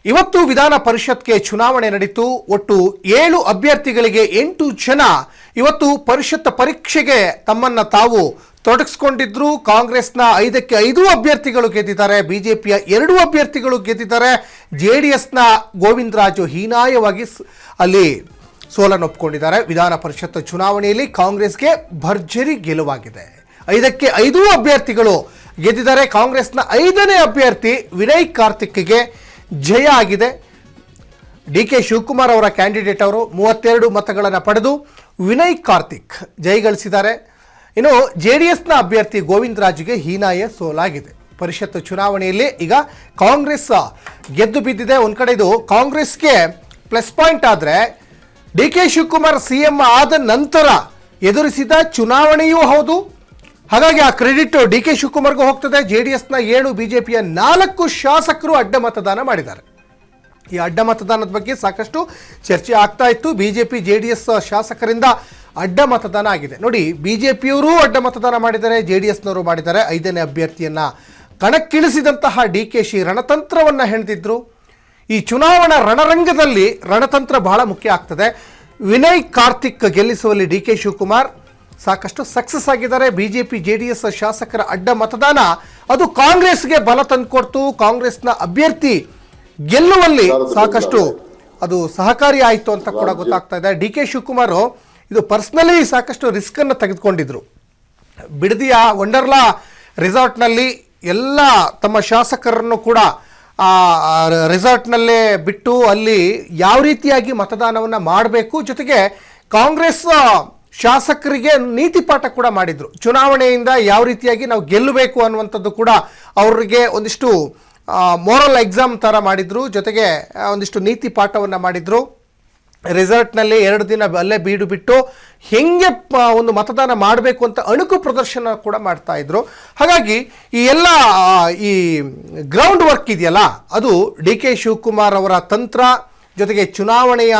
ಇವತ್ತು ವಿಧಾನ ಪರಿಷತ್ಗೆ ಚುನಾವಣೆ ನಡೆಯಿತು. ಒಟ್ಟು 7 ಅಭ್ಯರ್ಥಿಗಳಿಗೆ 8 ಜನ ಇವತ್ತು ಪರಿಷತ್ ಪರೀಕ್ಷೆಗೆ ತಮ್ಮನ್ನ ತಾವು ತೊಡಗಿಸಿಕೊಂಡಿದ್ರು. ಕಾಂಗ್ರೆಸ್ನ 5ಕ್ಕೆ 5 ಅಭ್ಯರ್ಥಿಗಳು ಗೆದ್ದಿದ್ದಾರೆ. ಬಿಜೆಪಿಯ 2 ಅಭ್ಯರ್ಥಿಗಳು ಗೆದ್ದಿದ್ದಾರೆ. ಜೆಡಿಎಸ್ನ ಗೋವಿಂದರಾಜು ಹೀನಾಯವಾಗಿ ಅಲ್ಲಿ ಸೋಲನ್ನು ಒಪ್ಪಿಕೊಂಡಿದ್ದಾರೆ. ವಿಧಾನ ಪರಿಷತ್ ಚುನಾವಣೆಯಲ್ಲಿ ಕಾಂಗ್ರೆಸ್ಗೆ ಭರ್ಜರಿ ಗೆಲುವಾಗಿದೆ. 5ಕ್ಕೆ 5 ಅಭ್ಯರ್ಥಿಗಳು ಗೆದ್ದಿದ್ದಾರೆ. ಕಾಂಗ್ರೆಸ್ನ 5ನೇ ಅಭ್ಯರ್ಥಿ ವಿನಯ್ ಕಾರ್ತಿಕ್ಗೆ ಜಯ ಆಗಿದೆ. ಡಿ.ಕೆ. ಶಿವಕುಮಾರ್ ಅವರ ಕ್ಯಾಂಡಿಡೇಟ್ ಅವರು 32 ಮತಗಳನ್ನು ಪಡೆದು ವಿನಯ್ ಕಾರ್ತಿಕ್ ಜಯಗಳಿಸಿದ್ದಾರೆ. ಇನ್ನು ಜೆಡಿಎಸ್ನ ಅಭ್ಯರ್ಥಿ ಗೋವಿಂದರಾಜ್ಗೆ ಹೀನಾಯ ಸೋಲಾಗಿದೆ. ಪರಿಷತ್ ಚುನಾವಣೆಯಲ್ಲಿ ಈಗ ಕಾಂಗ್ರೆಸ್ ಗೆದ್ದು ಬಿದ್ದಿದೆ. ಒಂದು ಕಡೆ ಇದು ಕಾಂಗ್ರೆಸ್ಗೆ ಪ್ಲಸ್ ಪಾಯಿಂಟ್ ಆದರೆ ಡಿ.ಕೆ. ಶಿವಕುಮಾರ್ CM ಆದ ನಂತರ ಎದುರಿಸಿದ ಚುನಾವಣೆಯೂ ಹೌದು. ಹಾಗಾಗಿ ಆ ಕ್ರೆಡಿಟ್ ಡಿ.ಕೆ. ಶಿವಕುಮಾರ್ಗೂ ಹೋಗ್ತದೆ. ಜೆಡಿಎಸ್ನ 7, ಬಿಜೆಪಿಯ 4 ಶಾಸಕರು ಅಡ್ಡ ಮತದಾನ ಮಾಡಿದ್ದಾರೆ. ಈ ಅಡ್ಡ ಮತದಾನದ ಬಗ್ಗೆ ಸಾಕಷ್ಟು ಚರ್ಚೆ ಆಗ್ತಾ ಇತ್ತು. ಬಿಜೆಪಿ ಜೆಡಿಎಸ್ ಶಾಸಕರಿಂದ ಅಡ್ಡ ಮತದಾನ ಆಗಿದೆ. ನೋಡಿ, ಬಿಜೆಪಿಯವರು ಅಡ್ಡ ಮತದಾನ ಮಾಡಿದ್ದಾರೆ, ಜೆಡಿಎಸ್ನವರು ಮಾಡಿದ್ದಾರೆ. 5ನೇ ಅಭ್ಯರ್ಥಿಯನ್ನ ಕಣಕ್ಕಿಳಿಸಿದಂತಹ ಡಿ.ಕೆ.ಶಿ ರಣತಂತ್ರವನ್ನು ಹೆಣೆದಿದ್ರು. ಈ ಚುನಾವಣಾ ರಣರಂಗದಲ್ಲಿ ರಣತಂತ್ರ ಬಹಳ ಮುಖ್ಯ ಆಗ್ತದೆ. ವಿನಯ್ ಕಾರ್ತಿಕ್ ಗೆಲ್ಲಿಸುವಲ್ಲಿ ಡಿ.ಕೆ. ಶಿವಕುಮಾರ್ ಸಾಕಷ್ಟು ಸಕ್ಸಸ್ ಆಗಿದ್ದಾರೆ. ಬಿಜೆಪಿ ಜೆಡಿಎಸ್ ಶಾಸಕರ ಅಡ್ಡ ಮತದಾನ ಅದು ಕಾಂಗ್ರೆಸ್ಗೆ ಬಲ ತಂದುಕೊಡ್ತು. ಕಾಂಗ್ರೆಸ್ನ ಅಭ್ಯರ್ಥಿ ಗೆಲ್ಲುವಲ್ಲಿ ಸಾಕಷ್ಟು ಅದು ಸಹಕಾರಿ ಆಯಿತು ಅಂತ ಕೂಡ ಗೊತ್ತಾಗ್ತಾ ಇದೆ. ಡಿ.ಕೆ. ಶಿವಕುಮಾರ್ ಇದು ಪರ್ಸ್ನಲಿ ಸಾಕಷ್ಟು ರಿಸ್ಕ್ ಅನ್ನು ತೆಗೆದುಕೊಂಡಿದ್ರು. ಬಿಡದಿಯ ವಂಡರ್ಲಾ ರೆಸಾರ್ಟ್ನಲ್ಲಿ ಎಲ್ಲ ತಮ್ಮ ಶಾಸಕರನ್ನು ಕೂಡ ರೆಸಾರ್ಟ್ನಲ್ಲೇ ಬಿಟ್ಟು ಅಲ್ಲಿ ಯಾವ ರೀತಿಯಾಗಿ ಮತದಾನವನ್ನು ಮಾಡಬೇಕು, ಜೊತೆಗೆ ಕಾಂಗ್ರೆಸ್ ಶಾಸಕರಿಗೆ ನೀತಿ ಪಾಠ ಕೂಡ ಮಾಡಿದ್ರು. ಚುನಾವಣೆಯಿಂದ ಯಾವ ರೀತಿಯಾಗಿ ನಾವು ಗೆಲ್ಲಬೇಕು ಅನ್ನುವಂಥದ್ದು ಕೂಡ ಅವರಿಗೆ ಒಂದಿಷ್ಟು ಮೋರಲ್ ಎಕ್ಸಾಮ್ ಥರ ಮಾಡಿದ್ರು. ಜೊತೆಗೆ ಒಂದಿಷ್ಟು ನೀತಿ ಪಾಠವನ್ನು ಮಾಡಿದ್ರು. ರೆಸಾರ್ಟ್ನಲ್ಲಿ 2 ದಿನ ಅಲ್ಲೇ ಬೀಡು ಬಿಟ್ಟು ಹೆಂಗೆ ಒಂದು ಮತದಾನ ಮಾಡಬೇಕು ಅಂತ ಅಣುಕು ಪ್ರದರ್ಶನ ಕೂಡ ಮಾಡ್ತಾ ಇದ್ರು. ಹಾಗಾಗಿ ಈ ಎಲ್ಲ ಈ ಗ್ರೌಂಡ್ ವರ್ಕ್ ಇದೆಯಲ್ಲ, ಅದು ಡಿ.ಕೆ. ಶಿವಕುಮಾರ್ ಅವರ ತಂತ್ರ, ಜೊತೆಗೆ ಚುನಾವಣೆಯ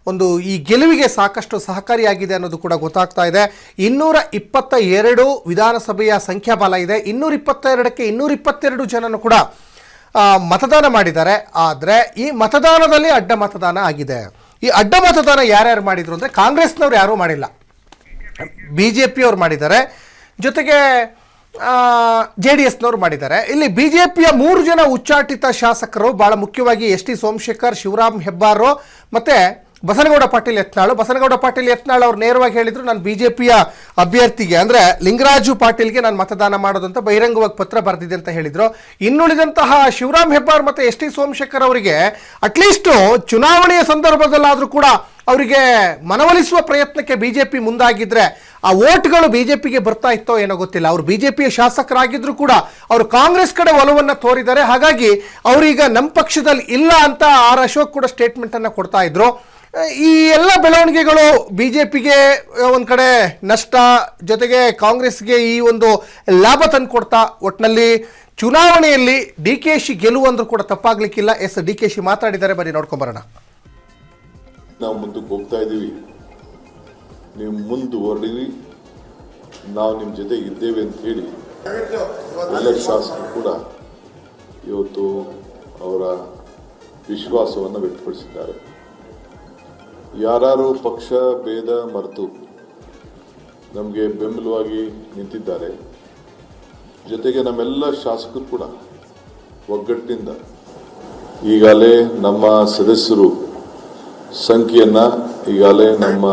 ಒಂದು ಈ ಗೆಲುವಿಗೆ ಸಾಕಷ್ಟು ಸಹಕಾರಿಯಾಗಿದೆ ಅನ್ನೋದು ಕೂಡ ಗೊತ್ತಾಗ್ತಾ ಇದೆ. 222 ವಿಧಾನಸಭೆಯ ಸಂಖ್ಯಾಬಲ ಇದೆ. 222ಕ್ಕೆ 222 ಜನನು ಕೂಡ ಮತದಾನ ಮಾಡಿದ್ದಾರೆ. ಆದರೆ ಈ ಮತದಾನದಲ್ಲಿ ಅಡ್ಡ ಮತದಾನ ಆಗಿದೆ. ಈ ಅಡ್ಡ ಮತದಾನ ಯಾರ್ಯಾರು ಮಾಡಿದ್ರು ಅಂದರೆ ಕಾಂಗ್ರೆಸ್ನವ್ರು ಯಾರೂ ಮಾಡಿಲ್ಲ, ಬಿಜೆಪಿಯವ್ರು ಮಾಡಿದ್ದಾರೆ, ಜೊತೆಗೆ ಜೆಡಿಎಸ್ನವ್ರು ಮಾಡಿದ್ದಾರೆ. ಇಲ್ಲಿ ಬಿಜೆಪಿಯ 3 ಜನ ಉಚ್ಚಾಟಿತ ಶಾಸಕರು, ಭಾಳ ಮುಖ್ಯವಾಗಿ ಎಸ್.ಟಿ. ಸೋಮಶೇಖರ್, ಶಿವರಾಮ್ ಹೆಬ್ಬಾರ್ ಮತ್ತು ಬಸನಗೌಡ ಪಾಟೀಲ್ ಯತ್ನಾಳ್. ಬಸನಗೌಡ ಪಾಟೀಲ್ ಯತ್ನಾಳ್ ಅವ್ರು ನೇರವಾಗಿ ಹೇಳಿದರು, ನಾನು ಬಿಜೆಪಿಯ ಅಭ್ಯರ್ಥಿಗೆ ಅಂದರೆ ಲಿಂಗರಾಜು ಪಾಟೀಲ್ಗೆ ನಾನು ಮತದಾನ ಮಾಡೋದು ಅಂತ ಬಹಿರಂಗವಾಗಿ ಪತ್ರ ಬರೆದಿದೆ ಅಂತ ಹೇಳಿದರು. ಇನ್ನುಳಿದಂತಹ ಶಿವರಾಮ್ ಹೆಬ್ಬಾರ್ ಮತ್ತು ಎಸ್.ಟಿ. ಸೋಮಶೇಖರ್ ಅವರಿಗೆ ಅಟ್ಲೀಸ್ಟು ಚುನಾವಣೆಯ ಸಂದರ್ಭದಲ್ಲಾದರೂ ಕೂಡ ಅವರಿಗೆ ಮನವೊಲಿಸುವ ಪ್ರಯತ್ನಕ್ಕೆ ಬಿಜೆಪಿ ಮುಂದಾಗಿದ್ದರೆ ಆ ಓಟ್ಗಳು ಬಿಜೆಪಿಗೆ ಬರ್ತಾ ಇತ್ತೋ ಏನೋ ಗೊತ್ತಿಲ್ಲ. ಅವರು ಬಿಜೆಪಿಯ ಶಾಸಕರಾಗಿದ್ದರೂ ಕೂಡ ಅವರು ಕಾಂಗ್ರೆಸ್ ಕಡೆ ಒಲವನ್ನು ತೋರಿದ್ದಾರೆ. ಹಾಗಾಗಿ ಅವರೀಗ ನಮ್ಮ ಪಕ್ಷದಲ್ಲಿ ಇಲ್ಲ ಅಂತ ಆರ್ ಅಶೋಕ್ ಕೂಡ ಸ್ಟೇಟ್ಮೆಂಟನ್ನು ಕೊಡ್ತಾ ಇದ್ರು. ಈ ಎಲ್ಲ ಬೆಳವಣಿಗೆಗಳು ಬಿಜೆಪಿಗೆ ಒಂದು ಕಡೆ ನಷ್ಟ, ಜೊತೆಗೆ ಕಾಂಗ್ರೆಸ್ಗೆ ಈ ಒಂದು ಲಾಭ ತಂದುಕೊಡ್ತಾ ಒಟ್ಟಿನಲ್ಲಿ ಚುನಾವಣೆಯಲ್ಲಿ ಡಿ.ಕೆ.ಶಿ ಗೆಲುವು ಅಂದ್ರೂ ಕೂಡ ತಪ್ಪಾಗ್ಲಿಕ್ಕಿಲ್ಲ. ಡಿ.ಕೆ.ಶಿ ಮಾತಾಡಿದ್ದಾರೆ, ಬನ್ನಿ ನೋಡ್ಕೊಂಬರೋಣ. ನಾವು ಮುಂದಕ್ಕೆ ಹೋಗ್ತಾ ಇದ್ದೀವಿ, ನೀವು ಮುಂದುವರಿರಿ, ನಾವು ನಿಮ್ಮ ಜೊತೆ ಇದ್ದೇವೆ ಅಂತ ಹೇಳಿ ಎಲ್ಲ ಶಾಸಕರು ಕೂಡ ಇವತ್ತು ಅವರ ವಿಶ್ವಾಸವನ್ನು ವ್ಯಕ್ತಪಡಿಸಿದ್ದಾರೆ. ಯಾರು ಪಕ್ಷ ಭೇದ ಮರೆತು ನಮಗೆ ಬೆಂಬಲವಾಗಿ ನಿಂತಿದ್ದಾರೆ. ಜೊತೆಗೆ ನಮ್ಮೆಲ್ಲ ಶಾಸಕರು ಕೂಡ ಒಗ್ಗಟ್ಟಿನಿಂದ ಈಗಾಗಲೇ ನಮ್ಮ ಸದಸ್ಯರು ಸಂಖ್ಯೆಯನ್ನು ಈಗಾಗಲೇ ನಮ್ಮ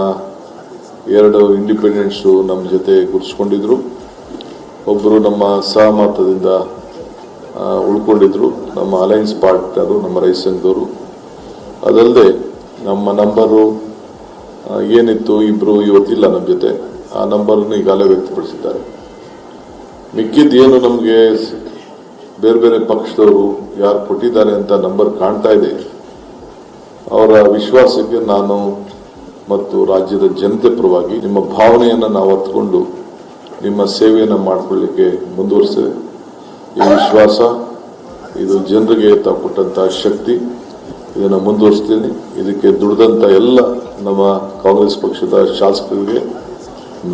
2 ಇಂಡಿಪೆಂಡೆಂಟ್ಸು ನಮ್ಮ ಜೊತೆ ಗುರುತಿಸ್ಕೊಂಡಿದ್ರು. ಒಬ್ಬರು ನಮ್ಮ ಸಹಮತದಿಂದ ಉಳ್ಕೊಂಡಿದ್ರು, ನಮ್ಮ ಅಲಯನ್ಸ್ ಪಾರ್ಟ್ನರು, ನಮ್ಮ ರೈತ ಸಂಘದವರು. ಅದಲ್ಲದೆ ನಮ್ಮ ನಂಬರು ಏನಿತ್ತು, ಇಬ್ಬರು ಇವತ್ತಿಲ್ಲ ನಮ್ಮ ಜೊತೆ, ಆ ನಂಬರನ್ನು ಈಗಾಗಲೇ ವ್ಯಕ್ತಪಡಿಸಿದ್ದಾರೆ. ಮಿಕ್ಕಿದ್ದೇನು ನಮಗೆ ಬೇರೆ ಬೇರೆ ಪಕ್ಷದವರು ಯಾರು ಕೊಟ್ಟಿದ್ದಾರೆ ಅಂತ ನಂಬರ್ ಕಾಣ್ತಾ ಇದೆ, ಅವರ ವಿಶ್ವಾಸಕ್ಕೆ ನಾನು ಮತ್ತು ರಾಜ್ಯದ ಜನತೆ ಪರವಾಗಿ ನಿಮ್ಮ ಭಾವನೆಯನ್ನು ನಾವು ಅರ್ಥಕೊಂಡು ನಿಮ್ಮ ಸೇವೆಯನ್ನು ಮಾಡಿಕೊಳ್ಳಿಕ್ಕೆ ಮುಂದುವರಿಸ್ತೇವೆ. ಈ ವಿಶ್ವಾಸ ಇದು ಜನರಿಗೆ ತಾವು ಕೊಟ್ಟಂತಹ ಶಕ್ತಿ, ಇದನ್ನು ಮುಂದುವರಿಸ್ತೀನಿ. ಇದಕ್ಕೆ ದುಡಿದಂಥ ಎಲ್ಲ ನಮ್ಮ ಕಾಂಗ್ರೆಸ್ ಪಕ್ಷದ ಶಾಸಕರಿಗೆ,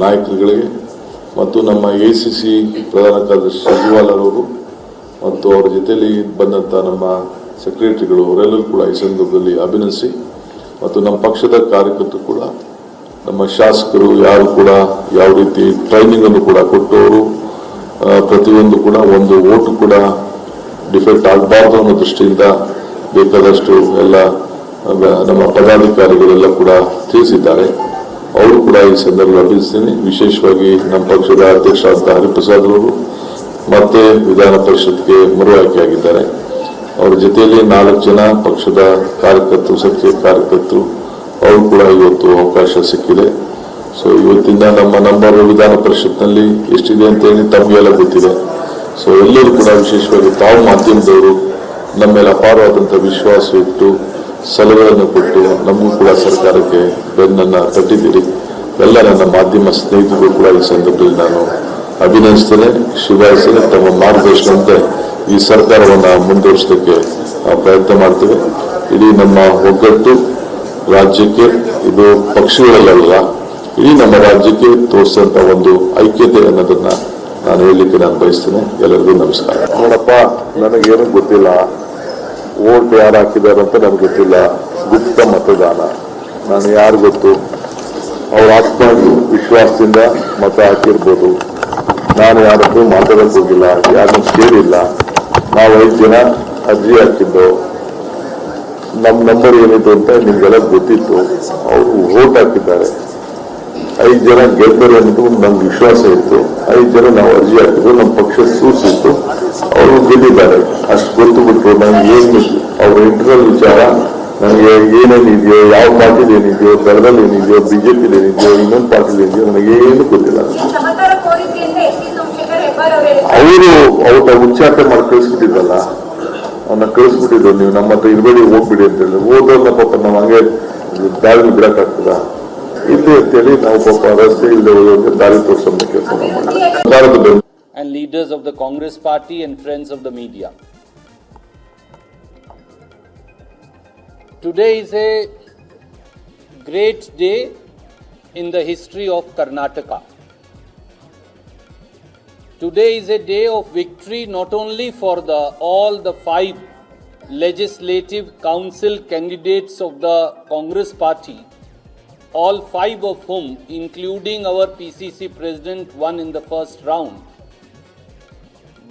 ನಾಯಕರುಗಳಿಗೆ ಮತ್ತು ನಮ್ಮ ACC ಪ್ರಧಾನ ಕಾರ್ಯದರ್ಶಿ ಸಚಿವಾಲಯವರು ಮತ್ತು ಅವರ ಜೊತೆಯಲ್ಲಿ ಬಂದಂಥ ನಮ್ಮ ಸೆಕ್ರೆಟರಿಗಳು ಅವರೆಲ್ಲರೂ ಕೂಡ ಈ ಸಂದರ್ಭದಲ್ಲಿ ಅಭಿನಂದಿಸಿ, ಮತ್ತು ನಮ್ಮ ಪಕ್ಷದ ಕಾರ್ಯಕರ್ತರು ಕೂಡ ನಮ್ಮ ಶಾಸಕರು ಯಾರು ಕೂಡ ಯಾವ ರೀತಿ ಟ್ರೈನಿಂಗ್ ಅನ್ನು ಕೂಡ ಕೊಟ್ಟವರು, ಪ್ರತಿಯೊಂದು ಕೂಡ ಒಂದು ಓಟು ಕೂಡ ಡಿಫೆಕ್ಟ್ ಆಗಬಾರ್ದು ಅನ್ನೋ ದೃಷ್ಟಿಯಿಂದ ಬೇಕಾದಷ್ಟು ಎಲ್ಲ ನಮ್ಮ ಪದಾಧಿಕಾರಿಗಳೆಲ್ಲ ಕೂಡ ತಿಳಿಸಿದ್ದಾರೆ. ಅವರು ಕೂಡ ಈ ಸಂದರ್ಭದಲ್ಲಿ ಅಭಿನಂದಿಸ್ತೀನಿ. ವಿಶೇಷವಾಗಿ ನಮ್ಮ ಪಕ್ಷದ ಅಧ್ಯಕ್ಷರಾದ ಹರಿಪ್ರಸಾದ್ ಅವರು ಮತ್ತೆ ವಿಧಾನ ಪರಿಷತ್ಗೆ ಮರು ಆಯ್ಕೆಯಾಗಿದ್ದಾರೆ. ಅವರ ಜೊತೆಯಲ್ಲಿ 4 ಜನ ಪಕ್ಷದ ಕಾರ್ಯಕರ್ತರು, ಸಕ್ರಿಯ ಕಾರ್ಯಕರ್ತರು, ಅವರು ಕೂಡ ಇವತ್ತು ಅವಕಾಶ ಸಿಕ್ಕಿದೆ. ಸೊ ಇವತ್ತಿಂದ ನಮ್ಮ ನಂಬರ್ ವಿಧಾನ ಪರಿಷತ್ನಲ್ಲಿ ಎಷ್ಟಿದೆ ಅಂತ ಹೇಳಿ ತಮಗೆಲ್ಲ ಗೊತ್ತಿದೆ. ಸೊ ಎಲ್ಲರೂ ಕೂಡ ವಿಶೇಷವಾಗಿ ತಾವು ಮಾಧ್ಯಮದವರು ನಮ್ಮ ಮೇಲೆ ಅಪಾರವಾದಂಥ ವಿಶ್ವಾಸ ಇಟ್ಟು ಸಲಹೆಗಳನ್ನು ಕೊಟ್ಟು ನಮಗೂ ಕೂಡ ಸರ್ಕಾರಕ್ಕೆ ಬೆನ್ನನ್ನು ತಟ್ಟಿದ್ದೀರಿ. ಎಲ್ಲ ನನ್ನ ಮಾಧ್ಯಮ ಸ್ನೇಹಿತರು ಕೂಡ ಈ ಸಂದರ್ಭದಲ್ಲಿ ನಾನು ಅಭಿನಂದಿಸ್ತೇನೆ, ಶುಭಾಯಿಸ್ತೇನೆ. ತಮ್ಮ ಮಾರ್ಗದರ್ಶನದಂತೆ ಈ ಸರ್ಕಾರವನ್ನು ಮುಂದುವರಿಸಲಿಕ್ಕೆ ಪ್ರಯತ್ನ ಮಾಡ್ತೇವೆ. ಇಡೀ ನಮ್ಮ ಒಗ್ಗಟ್ಟು ರಾಜ್ಯಕ್ಕೆ, ಇದು ಪಕ್ಷಗಳಲ್ಲ, ಇಡೀ ನಮ್ಮ ರಾಜ್ಯಕ್ಕೆ ತೋರಿಸಿದಂಥ ಒಂದು ಐಕ್ಯತೆ ಅನ್ನೋದನ್ನ ನಾನು ಹೇಳಲಿಕ್ಕೆ ನಾನು ಬಯಸ್ತೇನೆ. ಎಲ್ಲರಿಗೂ ನಮಸ್ಕಾರ. ನೋಡಪ್ಪ, ನನಗೇನು ಗೊತ್ತಿಲ್ಲ, ಓಟ್ ಯಾರು ಹಾಕಿದಾರಂತ ನನಗೆ ಗೊತ್ತಿಲ್ಲ, ಗುಪ್ತ ಮತದಾನ, ನಾನು ಯಾರು ಗೊತ್ತು, ಅವ್ರ ಆತ್ಮ ವಿಶ್ವಾಸದಿಂದ ಮತ ಹಾಕಿರ್ಬೋದು. ನಾನು ಯಾರದ್ದು ಮಾತಾಡಕ್ಕೆ ಹೋಗಿಲ್ಲ, ಯಾರನ್ನು ಕೇಳಿಲ್ಲ. ನಾವು 5 ಜನ ಅರ್ಜಿ ಹಾಕಿದ್ದು, ನಮ್ಮ ನಂಬರ್ ಏನಿತ್ತು ಅಂತ ನಿಮ್ಗೆಲ್ಲ ಗೊತ್ತಿತ್ತು. ಅವರು ವೋಟ್ ಹಾಕಿದ್ದಾರೆ. 5 ಜನ ಗೆಲ್ತಾರೆ ಅನ್ನೋದು ನಮ್ಗೆ ವಿಶ್ವಾಸ ಇತ್ತು. 5 ಜನ ನಾವು ಅರ್ಜಿ ಹಾಕಿದ್ರು, ನಮ್ಮ ಪಕ್ಷ ಸೂಚಿಸಿತ್ತು, ಅವರು ಗೆದ್ದಿದ್ದಾರೆ. ಅಷ್ಟು ಗೊತ್ತು ಬಿಟ್ಟು ನನಗೆ ಏನು ಅವ್ರ ಇಂಟರ್ನಲ್ ವಿಚಾರ, ನನಗೆ ಏನೇನಿದೆಯೋ, ಯಾವ ಪಾರ್ಟಿಲಿ ಏನಿದೆಯೋ, ದಳದಲ್ಲಿ ಏನಿದೆಯೋ, ಬಿಜೆಪಿಲಿ ಏನಿದೆಯೋ, ಇನ್ನೊಂದು ಪಾರ್ಟಿಲಿ ಏನಿದೆಯೋ, ನನಗೇನು ಗೊತ್ತಿಲ್ಲ. ಅವ್ರ ಉಚ್ಚಾಟನೆ ಮಾಡಿ ಕಳಿಸ್ಬಿಟ್ಟಿದ್ದಲ್ಲ, ಅವನ್ನ ಕಳಿಸ್ಬಿಟ್ಟಿದ್ದು, ನೀವು ನಮ್ಮ ಹತ್ರ ಇರಬೇಡಿ, ಹೋಗ್ಬಿಡಿ ಅಂತ ಹೇಳಿ. ಹೋದವ್ರನ್ನ ಪಾಪ ನಾವು ಹಂಗೆ ದಾರಿ ಬಿಡಕ್ಕಾಗ್ತದ ಇಲ್ಲಿ ಅಂತೇಳಿ ನಾವು ಪಾಪ ರಸ್ತೆ ಇಲ್ಲದೆ ದಾರಿ ತೋರಿಸೋದನ್ನ ಕೆಲಸ ಮಾಡಿದ್ವಿ. And leaders of the Congress party and friends of the media. Today is a great day in the history of Karnataka. Today is a day of victory not only for all the 5 legislative council candidates of the Congress party, all 5 of whom, including our PCC president, won in the first round,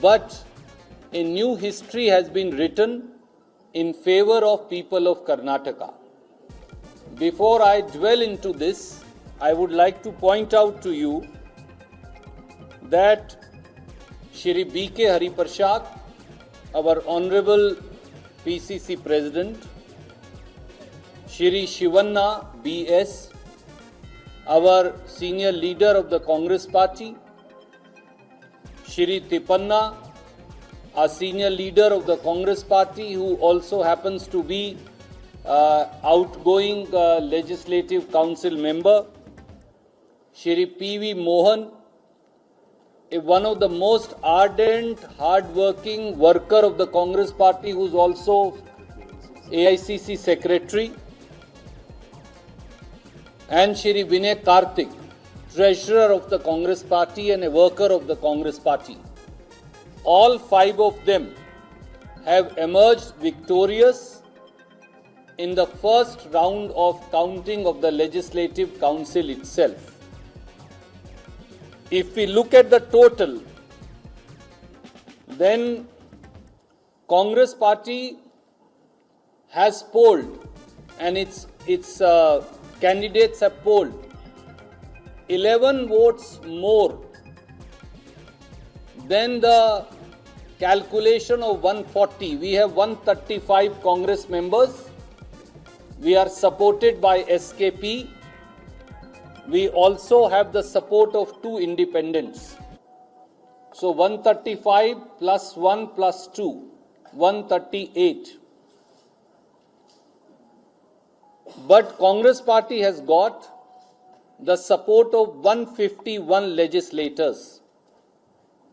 but a new history has been written in favor of people of Karnataka. Before I dwell into this, I would like to point out to you that Shri B.K. Hariprasad, our Honorable PCC President, Shri Shivanna B.S., our senior leader of the Congress party, Shri Tipanna, a senior leader of the Congress party who also happens to be outgoing legislative council member, Shri P.V. Mohan, one of the most ardent, hard-working worker of the Congress party who is also AICC secretary, and Shri Vinay Karthik, treasurer of the Congress party and a worker of the Congress party. All 5 of them have emerged victorious in the first round of counting of the Legislative Council itself. If we look at the total, then Congress party has polled, and its candidates have polled 11 votes more than the calculation of 140. We have 135 Congress members. We are supported by SKP. We also have the support of 2 independents. So 135 plus 1 plus 2, 138. But Congress party has got the support of 151 legislators.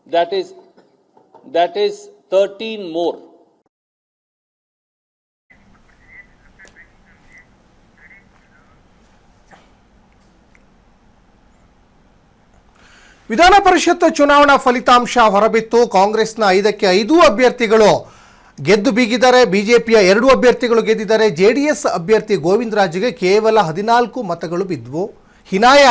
That is 13 more. ವಿಧಾನ ಪರಿಷತ್ ಚುನಾವಣಾ ಫಲಿತಾಂಶ ಹೊರಬಿತ್ತು. ಕಾಂಗ್ರೆಸ್ನ 5ಕ್ಕೆ 5 ಅಭ್ಯರ್ಥಿಗಳು ಗೆದ್ದು ಬೀಗಿದ್ದಾರೆ. ಬಿಜೆಪಿಯ 2 ಅಭ್ಯರ್ಥಿಗಳು ಗೆದ್ದಿದ್ದಾರೆ. JDS ಅಭ್ಯರ್ಥಿ ಗೋವಿಂದರಾಜ್ಗೆ ಕೇವಲ 14 ಮತಗಳು ಬಿದ್ದವು. ಹಿನಾಯ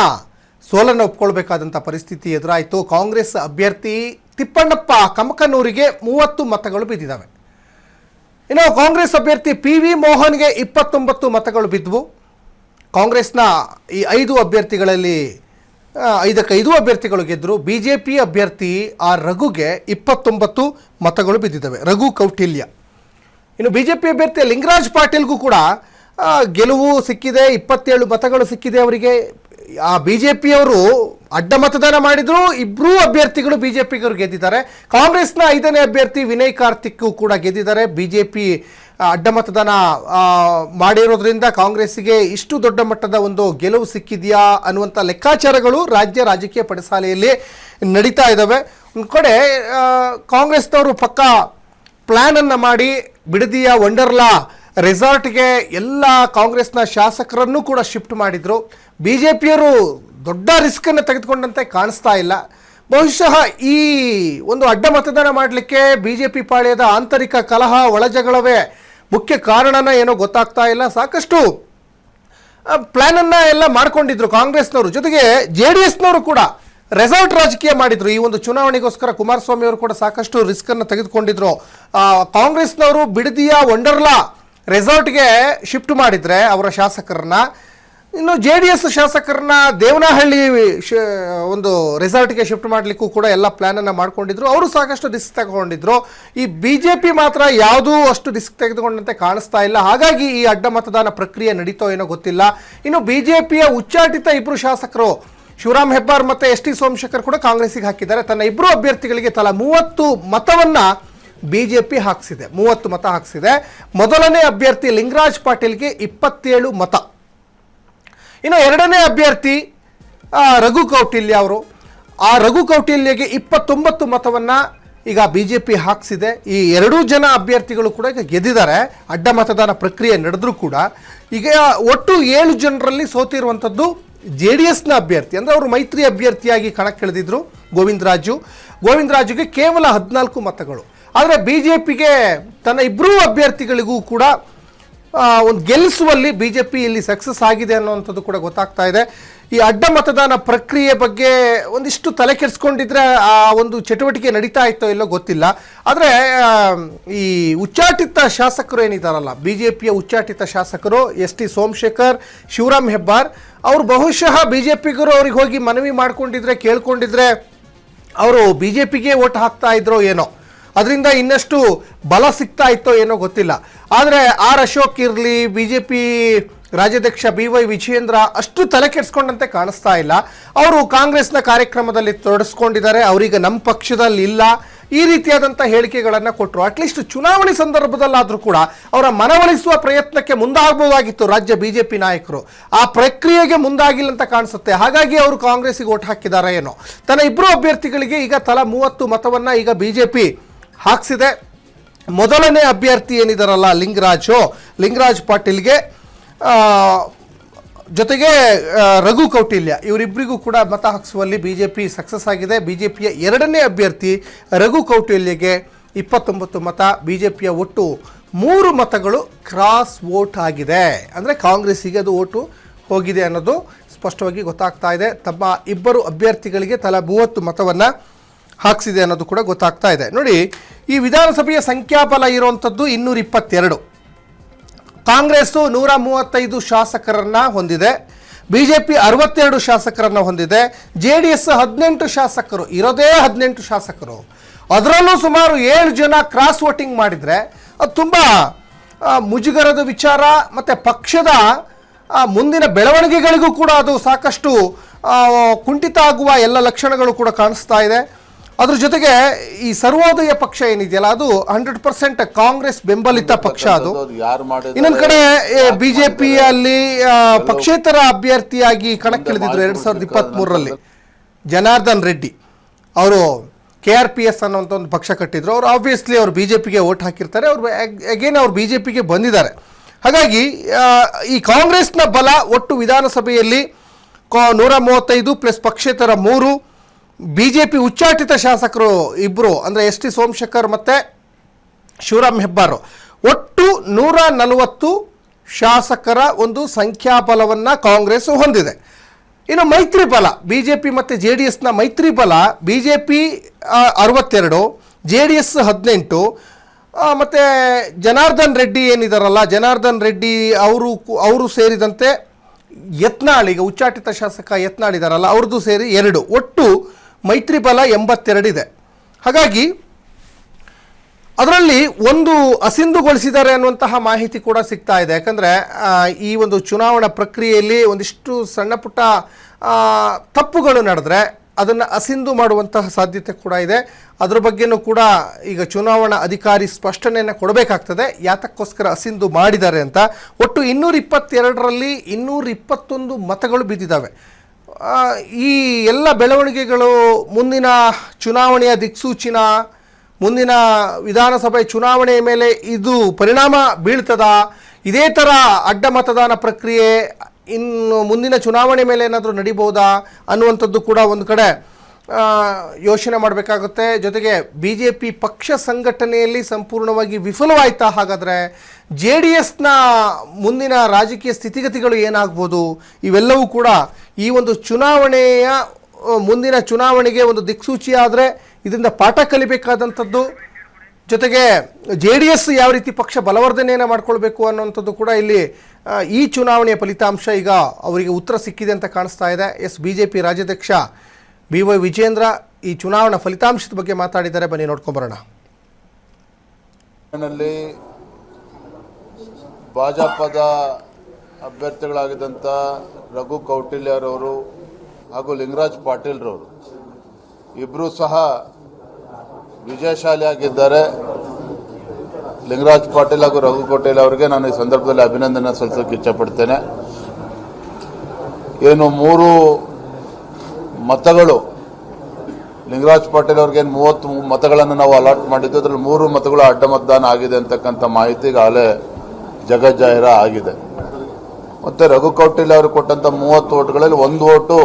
ಸೋಲನ್ನು ಒಪ್ಕೊಳ್ಬೇಕಾದಂಥ ಪರಿಸ್ಥಿತಿ ಎದುರಾಯಿತು. ಕಾಂಗ್ರೆಸ್ ಅಭ್ಯರ್ಥಿ ತಿಪ್ಪಣ್ಣಪ್ಪ ಕಮಕನೂರಿಗೆ 30 ಮತಗಳು ಬಿದ್ದಿದ್ದಾವೆ. ಇನ್ನು ಕಾಂಗ್ರೆಸ್ ಅಭ್ಯರ್ಥಿ PV ಮೋಹನ್ಗೆ 29 ಮತಗಳು ಬಿದ್ದವು. ಕಾಂಗ್ರೆಸ್ನ ಈ 5 ಅಭ್ಯರ್ಥಿಗಳಲ್ಲಿ 5ಕ್ಕೆ 5 ಅಭ್ಯರ್ಥಿಗಳು ಗೆದ್ದರು. BJP ಅಭ್ಯರ್ಥಿ ರಘುಗೆ 29 ಮತಗಳು ಬಿದ್ದಿದ್ದಾವೆ, ರಘು ಕೌಟಿಲ್ಯ. ಇನ್ನು BJP ಅಭ್ಯರ್ಥಿ ಲಿಂಗರಾಜ್ ಪಾಟೀಲ್ಗೂ ಕೂಡ ಗೆಲುವು ಸಿಕ್ಕಿದೆ, 27 ಮತಗಳು ಸಿಕ್ಕಿದೆ ಅವರಿಗೆ. BJPಯವರು ಅಡ್ಡ ಮತದಾನ ಮಾಡಿದ್ರು, 2 ಅಭ್ಯರ್ಥಿಗಳು BJPಗರು ಗೆದ್ದಿದ್ದಾರೆ. ಕಾಂಗ್ರೆಸ್ನ 5ನೇ ಅಭ್ಯರ್ಥಿ ವಿನಯ್ ಕಾರ್ತಿಕ್ ಕೂಡ ಗೆದ್ದಿದ್ದಾರೆ. BJP ಅಡ್ಡ ಮತದಾನ ಮಾಡಿರೋದ್ರಿಂದ ಕಾಂಗ್ರೆಸ್ಸಿಗೆ ಇಷ್ಟು ದೊಡ್ಡ ಮಟ್ಟದ ಒಂದು ಗೆಲುವು ಸಿಕ್ಕಿದೆಯಾ ಅನ್ನುವಂಥ ಲೆಕ್ಕಾಚಾರಗಳು ರಾಜ್ಯ ರಾಜಕೀಯ ಪಡಸಾಲೆಯಲ್ಲಿ ನಡೀತಾ ಇದ್ದಾವೆ. ಒಂದು ಕಡೆ ಕಾಂಗ್ರೆಸ್ನವರು ಪಕ್ಕ ಪ್ಲ್ಯಾನನ್ನು ಮಾಡಿ ಬಿಡದಿಯ ವಂಡರ್ಲಾ ರೆಸಾರ್ಟ್ಗೆ ಎಲ್ಲ ಕಾಂಗ್ರೆಸ್ನ ಶಾಸಕರನ್ನು ಕೂಡ ಶಿಫ್ಟ್ ಮಾಡಿದರು. BJPಯವರು ದೊಡ್ಡ ರಿಸ್ಕನ್ನು ತೆಗೆದುಕೊಂಡಂತೆ ಕಾಣಿಸ್ತಾ ಇಲ್ಲ. ಬಹುಶಃ ಈ ಒಂದು ಅಡ್ಡ ಮತದಾನ ಮಾಡಲಿಕ್ಕೆ BJP ಪಾಳ್ಯದ ಆಂತರಿಕ ಕಲಹ, ಒಳಜಗಳವೇ ಮುಖ್ಯ ಕಾರಣನ ಏನೋ ಗೊತ್ತಾಗ್ತಾ ಇಲ್ಲ. ಸಾಕಷ್ಟು ಪ್ಲ್ಯಾನನ್ನು ಎಲ್ಲ ಮಾಡ್ಕೊಂಡಿದ್ರು ಕಾಂಗ್ರೆಸ್ನವರು. ಜೊತೆಗೆ JDSನವರು ಕೂಡ ರೆಸಾರ್ಟ್ ರಾಜಕೀಯ ಮಾಡಿದ್ರು. ಈ ಒಂದು ಚುನಾವಣೆಗೋಸ್ಕರ ಕುಮಾರಸ್ವಾಮಿ ಅವರು ಕೂಡ ಸಾಕಷ್ಟು ರಿಸ್ಕನ್ನು ತೆಗೆದುಕೊಂಡಿದ್ರು. ಕಾಂಗ್ರೆಸ್ನವರು ಬಿಡದಿಯ ವಂಡರ್ಲಾ ರೆಸಾರ್ಟ್ಗೆ ಶಿಫ್ಟ್ ಮಾಡಿದರೆ ಅವರ ಶಾಸಕರನ್ನ, ಇನ್ನು JDS ಶಾಸಕರನ್ನ ದೇವನಹಳ್ಳಿ ಒಂದು ರೆಸಾರ್ಟ್ಗೆ ಶಿಫ್ಟ್ ಮಾಡಲಿಕ್ಕೂ ಕೂಡ ಎಲ್ಲ ಪ್ಲ್ಯಾನನ್ನು ಮಾಡ್ಕೊಂಡಿದ್ರು. ಅವರು ಸಾಕಷ್ಟು ರಿಸ್ಕ್ ತಗೊಂಡಿದ್ರು. ಈ BJP ಮಾತ್ರ ಯಾವುದೂ ಅಷ್ಟು ರಿಸ್ಕ್ ತೆಗೆದುಕೊಂಡಂತೆ ಕಾಣಿಸ್ತಾ ಇಲ್ಲ. ಹಾಗಾಗಿ ಈ ಅಡ್ಡ ಮತದಾನ ಪ್ರಕ್ರಿಯೆ ನಡೀತೋ ಏನೋ ಗೊತ್ತಿಲ್ಲ. ಇನ್ನು BJPಯ ಉಚ್ಚಾಟಿತ 2 ಶಾಸಕರು ಶಿವರಾಮ್ ಹೆಬ್ಬಾರ್ ಮತ್ತು ST ಸೋಮಶೇಖರ್ ಕೂಡ ಕಾಂಗ್ರೆಸ್ಸಿಗೆ ಹಾಕಿದ್ದಾರೆ. ತನ್ನ 2 ಅಭ್ಯರ್ಥಿಗಳಿಗೆ ತಲಾ 30 ಮತವನ್ನು BJP ಹಾಕಿಸಿದೆ, 30 ಮತ ಹಾಕಿಸಿದೆ. ಮೊದಲನೇ ಅಭ್ಯರ್ಥಿ ಲಿಂಗರಾಜ್ ಪಾಟೀಲ್ಗೆ 27 ಮತ. ಇನ್ನು 2ನೇ ಅಭ್ಯರ್ಥಿ ರಘು ಕೌಟಿಲ್ಯ ಅವರು, ರಘು ಕೌಟಿಲ್ಯಗೆ 29 ಮತವನ್ನು ಈಗ BJP ಹಾಕಿಸಿದೆ. ಈ 2 ಜನ ಅಭ್ಯರ್ಥಿಗಳು ಕೂಡ ಈಗ ಗೆದ್ದಿದ್ದಾರೆ. ಅಡ್ಡ ಮತದಾನ ಪ್ರಕ್ರಿಯೆ ನಡೆದರೂ ಕೂಡ ಈಗ ಒಟ್ಟು 7 ಜನರಲ್ಲಿ ಸೋತಿರುವಂಥದ್ದು JDSನ ಅಭ್ಯರ್ಥಿ, ಅಂದರೆ ಅವರು ಮೈತ್ರಿ ಅಭ್ಯರ್ಥಿಯಾಗಿ ಕಣಕ್ಕಿಳಿದಿದ್ರು ಗೋವಿಂದರಾಜುಗೆ ಕೇವಲ 14 ಮತಗಳು. ಆದರೆ BJPಗೆ ತನ್ನ 2 ಅಭ್ಯರ್ಥಿಗಳಿಗೂ ಕೂಡ ಒಂದು ಗೆಲ್ಲಿಸುವಲ್ಲಿ BJP ಇಲ್ಲಿ ಸಕ್ಸಸ್ ಆಗಿದೆ ಅನ್ನುವಂಥದ್ದು ಕೂಡ ಗೊತ್ತಾಗ್ತಾ ಇದೆ. ಈ ಅಡ್ಡ ಮತದಾನ ಪ್ರಕ್ರಿಯೆ ಬಗ್ಗೆ ಒಂದಿಷ್ಟು ತಲೆ ಕೆಡಿಸ್ಕೊಂಡಿದ್ರೆ ಆ ಒಂದು ಚಟುವಟಿಕೆ ನಡೀತಾ ಇತ್ತೋ ಇಲ್ಲೋ ಗೊತ್ತಿಲ್ಲ. ಆದರೆ ಈ ಉಚ್ಚಾಟಿತ ಶಾಸಕರು ಏನಿದ್ದಾರಲ್ಲ, BJPಯ ಉಚ್ಚಾಟಿತ ಶಾಸಕರು ST ಸೋಮಶೇಖರ್, ಶಿವರಾಮ್ ಹೆಬ್ಬಾರ್, ಅವರು ಬಹುಶಃ BJPಗರು ಅವ್ರಿಗೆ ಹೋಗಿ ಮನವಿ ಮಾಡ್ಕೊಂಡಿದ್ರೆ, ಕೇಳ್ಕೊಂಡಿದ್ರೆ ಅವರು BJPಗೆ ಓಟ್ ಹಾಕ್ತಾ ಇದ್ರೋ ಏನೋ, ಅದರಿಂದ ಇನ್ನಷ್ಟು ಬಲ ಸಿಗ್ತಾ ಇತ್ತೋ ಏನೋ ಗೊತ್ತಿಲ್ಲ. ಆದರೆ ಅಶೋಕ್ ಇರಲಿ, BJP ರಾಜ್ಯಾಧ್ಯಕ್ಷ BY ವಿಜಯೇಂದ್ರ ಅಷ್ಟು ತಲೆ ಕೆಡಿಸ್ಕೊಂಡಂತೆ ಕಾಣಿಸ್ತಾ ಇಲ್ಲ. ಅವರು ಕಾಂಗ್ರೆಸ್ನ ಕಾರ್ಯಕ್ರಮದಲ್ಲಿ ತೊಡಗಿಸ್ಕೊಂಡಿದ್ದಾರೆ, ಅವರೀಗ ನಮ್ಮ ಪಕ್ಷದಲ್ಲಿ ಇಲ್ಲ, ಈ ರೀತಿಯಾದಂಥ ಹೇಳಿಕೆಗಳನ್ನು ಕೊಟ್ಟರು. ಅಟ್ಲೀಸ್ಟ್ ಚುನಾವಣೆ ಸಂದರ್ಭದಲ್ಲಾದರೂ ಕೂಡ ಅವರ ಮನವೊಲಿಸುವ ಪ್ರಯತ್ನಕ್ಕೆ ಮುಂದಾಗಬಹುದಾಗಿತ್ತು ರಾಜ್ಯ BJP ನಾಯಕರು. ಆ ಪ್ರಕ್ರಿಯೆಗೆ ಮುಂದಾಗಿಲ್ಲ ಅಂತ ಕಾಣಿಸುತ್ತೆ. ಹಾಗಾಗಿ ಅವರು ಕಾಂಗ್ರೆಸ್ಸಿಗೆ ಓಟ್ ಹಾಕಿದ್ದಾರೆ ಏನೋ. ತನ್ನ 2 ಅಭ್ಯರ್ಥಿಗಳಿಗೆ ಈಗ ತಲಾ 30 ಮತವನ್ನು ಈಗ BJP ಹಾಕಿಸಿದೆ. ಮೊದಲನೇ ಅಭ್ಯರ್ಥಿ ಏನಿದಾರಲ್ಲ ಲಿಂಗರಾಜ್ ಪಾಟೀಲ್ಗೆ ಜೊತೆಗೆ ರಘು ಕೌಟಿಲ್ಯ, ಇವರಿಬ್ಬರಿಗೂ ಕೂಡ ಮತ ಹಾಕಿಸುವಲ್ಲಿ BJP ಸಕ್ಸಸ್ ಆಗಿದೆ. BJPಯ 2ನೇ ಅಭ್ಯರ್ಥಿ ರಘು ಕೌಟಿಲ್ಯಗೆ 29 ಮತ. BJPಯ ಒಟ್ಟು 3 ಮತಗಳು ಕ್ರಾಸ್ ವೋಟ್ ಆಗಿದೆ, ಅಂದರೆ ಕಾಂಗ್ರೆಸ್ಸಿಗೆ ಅದು ಓಟು ಹೋಗಿದೆ ಅನ್ನೋದು ಸ್ಪಷ್ಟವಾಗಿ ಗೊತ್ತಾಗ್ತಾ ಇದೆ. ತಮ್ಮ 2 ಅಭ್ಯರ್ಥಿಗಳಿಗೆ ತಲಾ 30 ಮತವನ್ನು ಹಾಕಿಸಿದೆ ಅನ್ನೋದು ಕೂಡ ಗೊತ್ತಾಗ್ತಾ ಇದೆ. ನೋಡಿ, ಈ ವಿಧಾನಸಭೆಯ ಸಂಖ್ಯಾಬಲ ಇರುವಂಥದ್ದು 222. ಕಾಂಗ್ರೆಸ್ಸು 135 ಶಾಸಕರನ್ನು ಹೊಂದಿದೆ, BJP 62 ಶಾಸಕರನ್ನು ಹೊಂದಿದೆ, JDS 18 ಶಾಸಕರು, ಇರೋದೇ 18 ಶಾಸಕರು. ಅದರಲ್ಲೂ ಸುಮಾರು 7 ಜನ ಕ್ರಾಸ್ ವೋಟಿಂಗ್ ಮಾಡಿದರೆ ಅದು ತುಂಬ ಮುಜುಗರದ ವಿಚಾರ. ಮತ್ತು ಪಕ್ಷದ ಮುಂದಿನ ಬೆಳವಣಿಗೆಗಳಿಗೂ ಕೂಡ ಅದು ಸಾಕಷ್ಟು ಕುಂಠಿತ ಆಗುವ ಎಲ್ಲ ಲಕ್ಷಣಗಳು ಕೂಡ ಕಾಣಿಸ್ತಾ ಇದೆ. ಅದ್ರ ಜೊತೆಗೆ ಈ ಸರ್ವೋದಯ ಪಕ್ಷ ಏನಿದೆಯಲ್ಲ, ಅದು 100% ಕಾಂಗ್ರೆಸ್ ಬೆಂಬಲಿತ ಪಕ್ಷ. ಅದು ಇನ್ನೊಂದು ಕಡೆ BJPಯಲ್ಲಿ ಪಕ್ಷೇತರ ಅಭ್ಯರ್ಥಿಯಾಗಿ ಕಣಕ್ಕಿಳಿದಿದ್ರು 2023ರಲ್ಲಿ ಜನಾರ್ದನ್ ರೆಡ್ಡಿ. ಅವರು KRPS ಅನ್ನೋಂಥ ಒಂದು ಪಕ್ಷ ಕಟ್ಟಿದ್ರು. ಅವರು ಆಬ್ವಿಯಸ್ಲಿ ಅವರು BJPಗೆ ಓಟ್ ಹಾಕಿರ್ತಾರೆ, ಅವರು ಅಗೇನ್ ಅವರು BJPಗೆ ಬಂದಿದ್ದಾರೆ. ಹಾಗಾಗಿ ಈ ಕಾಂಗ್ರೆಸ್ನ ಬಲ ಒಟ್ಟು ವಿಧಾನಸಭೆಯಲ್ಲಿ 135 ಪ್ಲಸ್ ಪಕ್ಷೇತರ 3, BJP ಉಚ್ಚಾಟಿತ ಶಾಸಕರು 2, ಅಂದರೆ ST ಸೋಮಶೇಖರ್ ಮತ್ತು ಶಿವರಾಮ್ ಹೆಬ್ಬಾರ್. ಒಟ್ಟು 140 ಶಾಸಕರ ಒಂದು ಸಂಖ್ಯಾಬಲವನ್ನು ಕಾಂಗ್ರೆಸ್ ಹೊಂದಿದೆ. ಇನ್ನು ಮೈತ್ರಿ ಬಲ, ಬಿ ಜೆ ಪಿ ಮತ್ತು ಜೆ ಡಿ ಎಸ್ನ ಮೈತ್ರಿ ಬಲ, B J P 62, J D S 18, ಮತ್ತು ಜನಾರ್ದನ್ ರೆಡ್ಡಿ ಏನಿದಾರಲ್ಲ, ಜನಾರ್ದನ್ ರೆಡ್ಡಿ ಅವರು ಸೇರಿದಂತೆ ಯತ್ನಾಳ್, ಈಗ ಉಚ್ಚಾಟಿತ ಶಾಸಕ ಯತ್ನಾಳ್ ಇದ್ದಾರಲ್ಲ ಅವ್ರದ್ದು ಸೇರಿ 2, ಒಟ್ಟು ಮೈತ್ರಿ ಬಲ 82 ಇದೆ. ಹಾಗಾಗಿ ಅದರಲ್ಲಿ ಒಂದು ಅಸಿಂಧುಗೊಳಿಸಿದ್ದಾರೆ ಅನ್ನುವಂತಹ ಮಾಹಿತಿ ಕೂಡ ಸಿಗ್ತಾ ಇದೆ. ಯಾಕಂದರೆ ಈ ಒಂದು ಚುನಾವಣಾ ಪ್ರಕ್ರಿಯೆಯಲ್ಲಿ ಒಂದಿಷ್ಟು ಸಣ್ಣ ಪುಟ್ಟ ತಪ್ಪುಗಳು ನಡೆದ್ರೆ ಅದನ್ನು ಅಸಿಂಧು ಮಾಡುವಂತಹ ಸಾಧ್ಯತೆ ಕೂಡ ಇದೆ. ಅದ್ರ ಬಗ್ಗೆನೂ ಕೂಡ ಈಗ ಚುನಾವಣಾ ಅಧಿಕಾರಿ ಸ್ಪಷ್ಟನೆಯನ್ನು ಕೊಡಬೇಕಾಗ್ತದೆ, ಯಾತಕ್ಕೋಸ್ಕರ ಅಸಿಂಧು ಮಾಡಿದ್ದಾರೆ ಅಂತ. ಒಟ್ಟು 222ರಲ್ಲಿ 221 ಮತಗಳು ಬಿದ್ದಿದ್ದಾವೆ. ಈ ಎಲ್ಲ ಬೆಳವಣಿಗೆಗಳು ಮುಂದಿನ ಚುನಾವಣೆಯ ದಿಕ್ಸೂಚಿನ, ಮುಂದಿನ ವಿಧಾನಸಭೆ ಚುನಾವಣೆಯ ಮೇಲೆ ಇದು ಪರಿಣಾಮ ಬೀಳ್ತದಾ, ಇದೇ ಥರ ಅಡ್ಡ ಮತದಾನ ಪ್ರಕ್ರಿಯೆ ಇನ್ನು ಮುಂದಿನ ಚುನಾವಣೆ ಮೇಲೆ ಏನಾದರೂ ನಡಿಬಹುದಾ ಅನ್ನುವಂಥದ್ದು ಕೂಡ ಒಂದು ಕಡೆ ಯೋಚನೆ ಮಾಡಬೇಕಾಗುತ್ತೆ. ಜೊತೆಗೆ ಬಿ ಜೆ ಪಿ ಪಕ್ಷ ಸಂಘಟನೆಯಲ್ಲಿ ಸಂಪೂರ್ಣವಾಗಿ ವಿಫಲವಾಯ್ತಾ, ಹಾಗಾದರೆ ಜೆ ಡಿ ಎಸ್ನ ಮುಂದಿನ ರಾಜಕೀಯ ಸ್ಥಿತಿಗತಿಗಳು ಏನಾಗ್ಬೋದು, ಇವೆಲ್ಲವೂ ಕೂಡ ಈ ಒಂದು ಚುನಾವಣೆಯ ಮುಂದಿನ ಚುನಾವಣೆಗೆ ಒಂದು ದಿಕ್ಸೂಚಿ ಆದರೆ ಇದರಿಂದ ಪಾಠ ಕಲಿಬೇಕಾದಂಥದ್ದು. ಜೊತೆಗೆ ಜೆ ಡಿ ಎಸ್ ಯಾವ ರೀತಿ ಪಕ್ಷ ಬಲವರ್ಧನೆಯನ್ನು ಮಾಡ್ಕೊಳ್ಬೇಕು ಅನ್ನೋಂಥದ್ದು ಕೂಡ ಇಲ್ಲಿ ಈ ಚುನಾವಣೆಯ ಫಲಿತಾಂಶ ಈಗ ಅವರಿಗೆ ಉತ್ತರ ಸಿಕ್ಕಿದೆ ಅಂತ ಕಾಣಿಸ್ತಾ ಇದೆ. ಬಿ ಜೆ ಪಿ ರಾಜ್ಯಾಧ್ಯಕ್ಷ ಬಿ ವೈ ವಿಜೇಂದ್ರ ಈ ಚುನಾವಣಾ ಫಲಿತಾಂಶದ ಬಗ್ಗೆ ಮಾತಾಡಿದ್ದಾರೆ, ಬನ್ನಿ ನೋಡ್ಕೊಂಬರೋಣ. ಭಾಜಪದ ಅಭ್ಯರ್ಥಿಗಳಾಗಿದ್ದಂಥ ರಘು ಕೌಟಿಲ್ಯರವರು ಹಾಗೂ ಲಿಂಗರಾಜ್ ಪಾಟೀಲ್ರವರು ಇಬ್ಬರೂ ಸಹ ವಿಜಯಶಾಲಿಯಾಗಿದ್ದಾರೆ. ಲಿಂಗರಾಜ್ ಪಾಟೀಲ್ ಹಾಗೂ ರಘು ಕೌಟಿಲ್ಯ ಅವರಿಗೆ ನಾನು ಈ ಸಂದರ್ಭದಲ್ಲಿ ಅಭಿನಂದನೆ ಸಲ್ಲಿಸೋಕೆ ಇಚ್ಛಪಡ್ತೇನೆ. ಏನು 3 ಮತಗಳು ಲಿಂಗರಾಜ್ ಪಾಟೀಲ್ ಅವ್ರಿಗೆ 30 ಮತಗಳನ್ನು ನಾವು ಅಲಾಟ್ ಮಾಡಿದ್ದು, ಅದರಲ್ಲಿ 3 ಮತಗಳು ಅಡ್ಡ ಮತದಾನ ಆಗಿದೆ ಅಂತಕ್ಕಂಥ ಮಾಹಿತಿ ಈಗಾಗಲೇ ಜಗಜ್ಜಾಹಿರ ಆಗಿದೆ. ಮತ್ತು ರಘು ಕೌಟಿಲ್ಯ ಅವರು ಕೊಟ್ಟಂಥ 30 ಓಟ್ಗಳಲ್ಲಿ 1 ಓಟು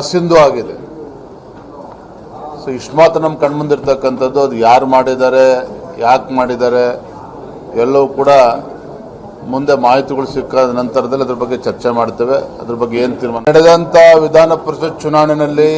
ಅಸಿಂಧು ಆಗಿದೆ. ಸೊ ಇಷ್ಟು ಮಾತ್ರ ನಮ್ಮ ಕಣ್ಮುಂದಿರ್ತಕ್ಕಂಥದ್ದು, ಅದು ಯಾರು ಮಾಡಿದ್ದಾರೆ, ಯಾಕೆ ಮಾಡಿದ್ದಾರೆ ಎಲ್ಲವೂ ಕೂಡ ಮುಂದೆ ಮಾಹಿತಿಗಳು ಸಿಕ್ಕಾದ ನಂತರದಲ್ಲಿ ಅದ್ರ ಬಗ್ಗೆ ಚರ್ಚೆ ಮಾಡ್ತೇವೆ. ಅದ್ರ ಬಗ್ಗೆ ಏನು ತೀರ್ಮಾನ ನಡೆದಂಥ ವಿಧಾನ ಪರಿಷತ್ ಚುನಾವಣೆಯಲ್ಲಿ